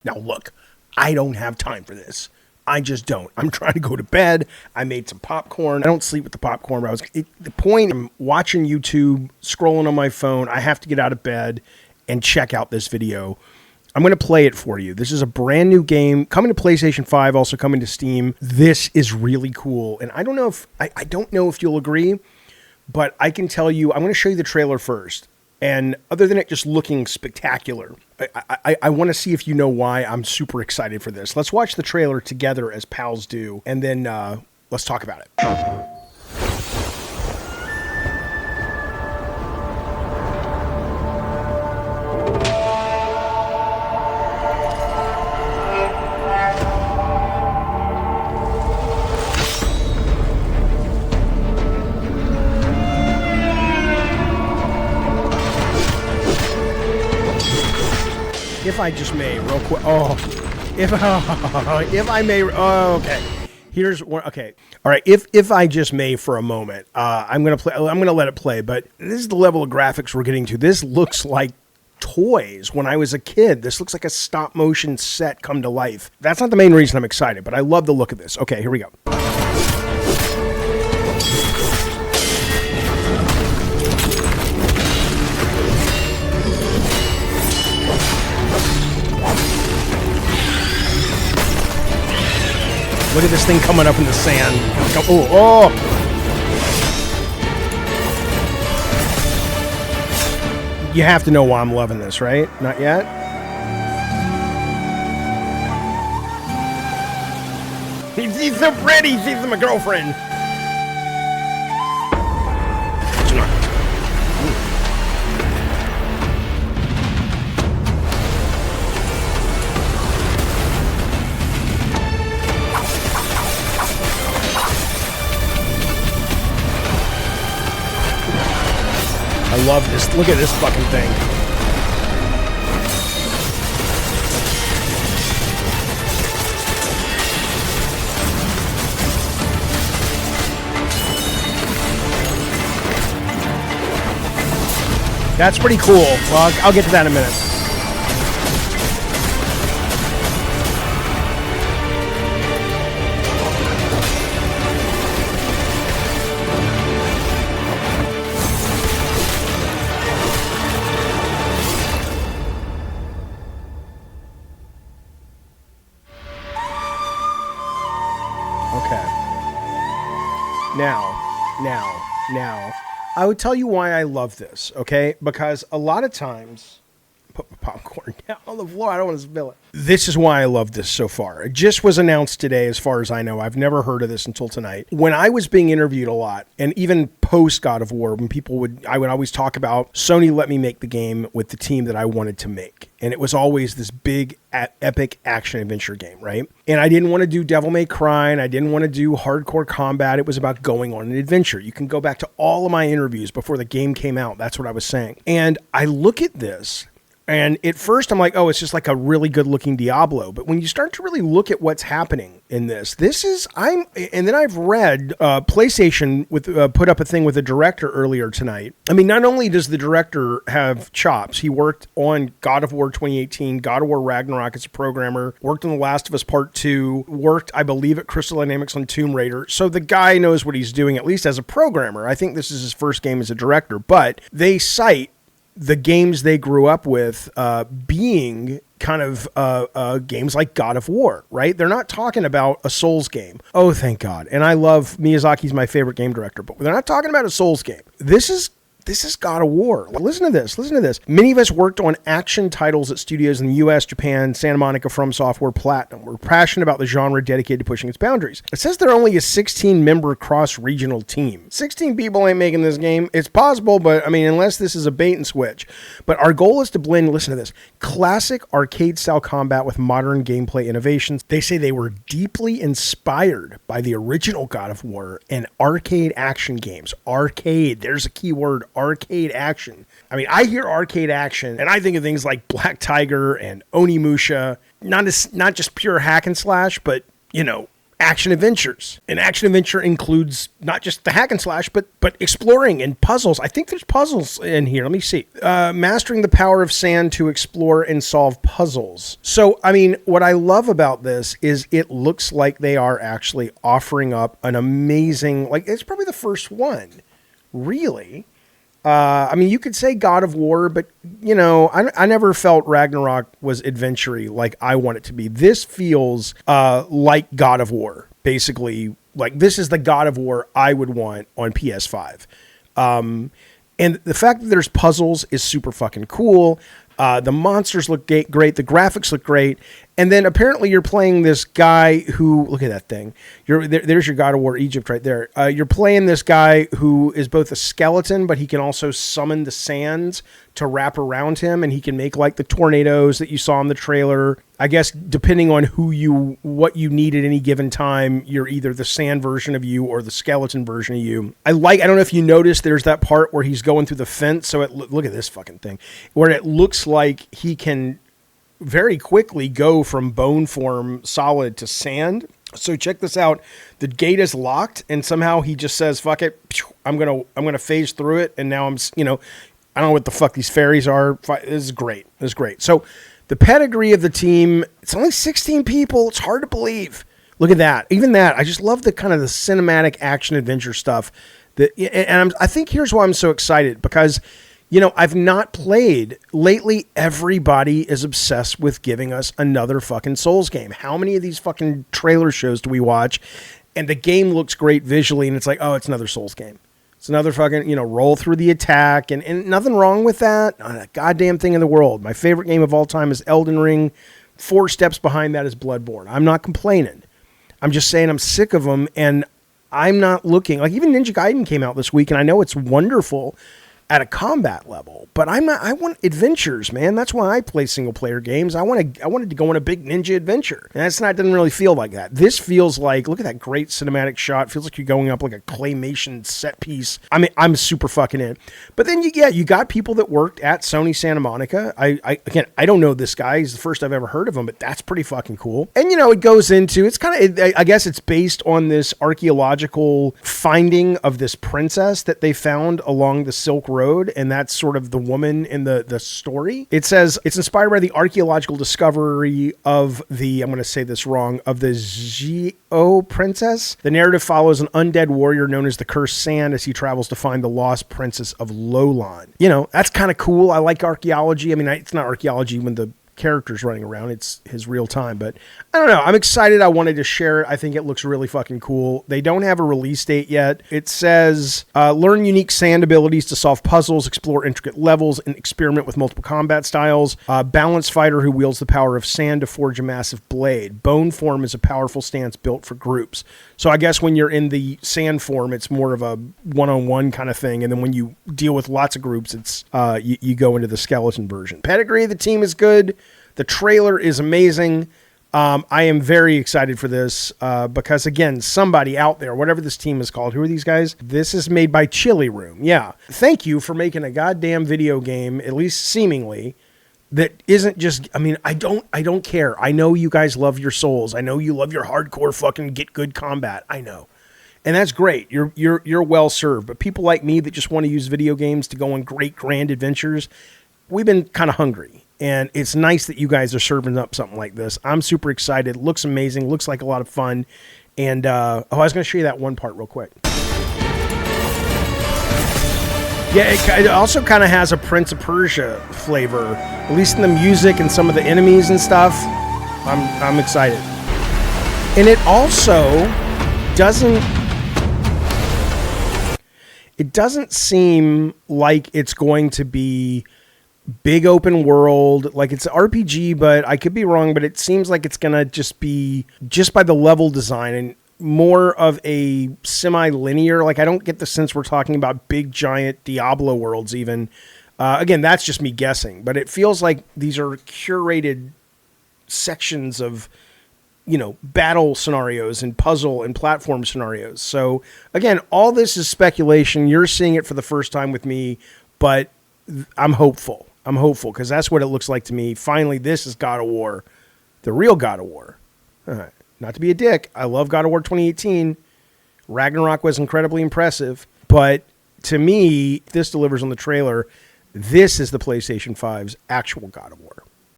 Now, look, I don't have time for this. I just don't. I'm trying to go to bed. I made some popcorn. I don't sleep with the popcorn. But the point, I'm watching YouTube, scrolling on my phone. I have to get out of bed and check out this video. I'm going to play it for you. This is a brand new game coming to PlayStation 5, also coming to Steam. This is really cool. And I don't know if you'll agree, but I can tell you, I'm going to show you the trailer first. And other than it just looking spectacular, I want to see if you know why I'm super excited for this. Let's watch the trailer together as pals do, and then let's talk about it. If I just may, real quick. If I may. Okay. Here's one. Okay. All right. If I just may for a moment, I'm gonna play. I'm gonna let it play. But this is the level of graphics we're getting to. This looks like toys when I was a kid. This looks like a stop motion set come to life. That's not the main reason I'm excited, but I love the look of this. Okay. Here we go. Look at this thing coming up in the sand. Oh! You have to know why I'm loving this, right? Not yet? She's so pretty! She's my girlfriend! I love this. Look at this fucking thing. That's pretty cool. Well, I'll get to that in a minute. Okay. Now, I would tell you why I love this, okay? Because a lot of times, put my popcorn down on the floor, I don't want to spill it. This is why I love this so far. It just was announced today, as far as I know. I've never heard of this until tonight. When I was being interviewed a lot, and even post God of War, when I would always talk about Sony let me make the game with the team that I wanted to make. And it was always this big, epic action adventure game, right? And I didn't want to do Devil May Cry, and I didn't want to do hardcore combat. It was about going on an adventure. You can go back to all of my interviews before the game came out. That's what I was saying. And I look at this, and at first I'm like, oh, it's just like a really good looking Diablo. But when you start to really look at what's happening in this and then I've read PlayStation put up a thing with the director earlier tonight. I mean, not only does the director have chops, he worked on God of War 2018, God of War Ragnarok as a programmer, worked on The Last of Us Part 2, worked, I believe, at Crystal Dynamics on Tomb Raider. So the guy knows what he's doing, at least as a programmer. I think this is his first game as a director, but they cite the games they grew up with being kind of games like God of War, right? They're not talking about a Souls game. Oh, thank God. And I love Miyazaki's my favorite game director, but they're not talking about a Souls game. This is God of War. Listen to this. Many of us worked on action titles at studios in the US, Japan, Santa Monica, From Software, Platinum. We're passionate about the genre, dedicated to pushing its boundaries. It says they're only a 16-member cross-regional team. 16 people ain't making this game. It's possible, but I mean, unless this is a bait and switch. But our goal is to blend, listen to this, classic arcade-style combat with modern gameplay innovations. They say they were deeply inspired by the original God of War and arcade action games. Arcade, there's a key word, arcade action. I mean, I hear arcade action and I think of things like Black Tiger and Onimusha, not just pure hack and slash, but, you know, action adventures. An action adventure includes not just the hack and slash, but exploring and puzzles. I think there's puzzles in here. Let me see. Mastering the power of sand to explore and solve puzzles. So, I mean, what I love about this is it looks like they are actually offering up an amazing, like, it's probably the first one, really. I mean, you could say God of War, but, you know, I never felt Ragnarok was adventure-y like I want it to be. This feels like God of War, basically. Like, this is the God of War I would want on PS5. And the fact that there's puzzles is super fucking cool. The monsters look great. The graphics look great. And then apparently you're playing this guy who, look at that thing. There's your God of War Egypt right there. You're playing this guy who is both a skeleton, but he can also summon the sands to wrap around him, and he can make like the tornadoes that you saw in the trailer. I guess depending on what you need at any given time, you're either the sand version of you or the skeleton version of you. I don't know if you noticed, there's that part where he's going through the fence. So look at this fucking thing, where it looks like he can very quickly go from bone form solid to sand. So check this out. The gate is locked, and somehow he just says, fuck it. I'm going to phase through it. And now I don't know what the fuck these fairies are. This is great. This is great. So the pedigree of the team, it's only 16 people. It's hard to believe. Look at that. Even that, I just love the kind of the cinematic action adventure stuff. I think here's why I'm so excited, because I've not played. Lately, everybody is obsessed with giving us another fucking Souls game. How many of these fucking trailer shows do we watch? And the game looks great visually, and it's like, oh, it's another Souls game. It's another fucking, roll through the attack, and nothing wrong with that. Not a goddamn thing in the world. My favorite game of all time is Elden Ring. 4 steps behind that is Bloodborne. I'm not complaining. I'm just saying I'm sick of them, and I'm not looking. Like, even Ninja Gaiden came out this week, and I know it's wonderful at a combat level, but I want adventures, man. That's why I play single player games. I wanted to go on a big ninja adventure. And didn't really feel like that. This feels like, look at that great cinematic shot. It feels like you're going up like a claymation set piece. I mean, I'm super fucking in. But then you got people that worked at Sony Santa Monica. I don't know this guy. He's the first I've ever heard of him, but that's pretty fucking cool. And it goes into, it's kind of, I guess it's based on this archaeological finding of this princess that they found along the Silk Road. And that's sort of the woman in the story. It says it's inspired by the archaeological discovery of I'm going to say this wrong, of the Zhio princess. The narrative follows an undead warrior known as the Cursed Sand as he travels to find the lost princess of Loulan. That's kind of cool. I like archaeology. I mean, it's not archaeology when the characters running around, it's his real time, but I don't know. I'm excited. I wanted to share it. I think it looks really fucking cool. They don't have a release date yet. It says learn unique sand abilities to solve puzzles, explore intricate levels, and experiment with multiple combat styles. Balanced fighter who wields the power of sand to forge a massive blade. Bone form is a powerful stance built for groups. So I guess when you're in the sand form, it's more of a one-on-one kind of thing, and then when you deal with lots of groups, it's you go into the skeleton version. Pedigree, the team is good. The trailer is amazing. I am very excited for this because, again, somebody out there, whatever this team is called, who are these guys? This is made by Chili Room. Yeah. Thank you for making a goddamn video game, at least seemingly, that isn't just, I mean, I don't care. I know you guys love your Souls. I know you love your hardcore fucking get good combat. I know. And that's great. You're well served. But people like me that just want to use video games to go on great grand adventures, we've been kind of hungry. And it's nice that you guys are serving up something like this. I'm super excited. Looks amazing. Looks like a lot of fun. And, I was going to show you that one part real quick. Yeah, it also kind of has a Prince of Persia flavor, at least in the music and some of the enemies and stuff. I'm excited. And it also doesn't seem like it's going to be big open world, like it's an RPG, but I could be wrong, but it seems like it's gonna just be, just by the level design, and more of a semi-linear, like I don't get the sense we're talking about big giant Diablo worlds even. Again, that's just me guessing, but it feels like these are curated sections of, battle scenarios and puzzle and platform scenarios. So again, all this is speculation. You're seeing it for the first time with me, but I'm hopeful because that's what it looks like to me. Finally, this is God of War, the real God of War. All right. not to be a dick, I love God of War 2018. Ragnarok was incredibly impressive, but to me, this delivers on the trailer. This is the PlayStation 5's actual God of War.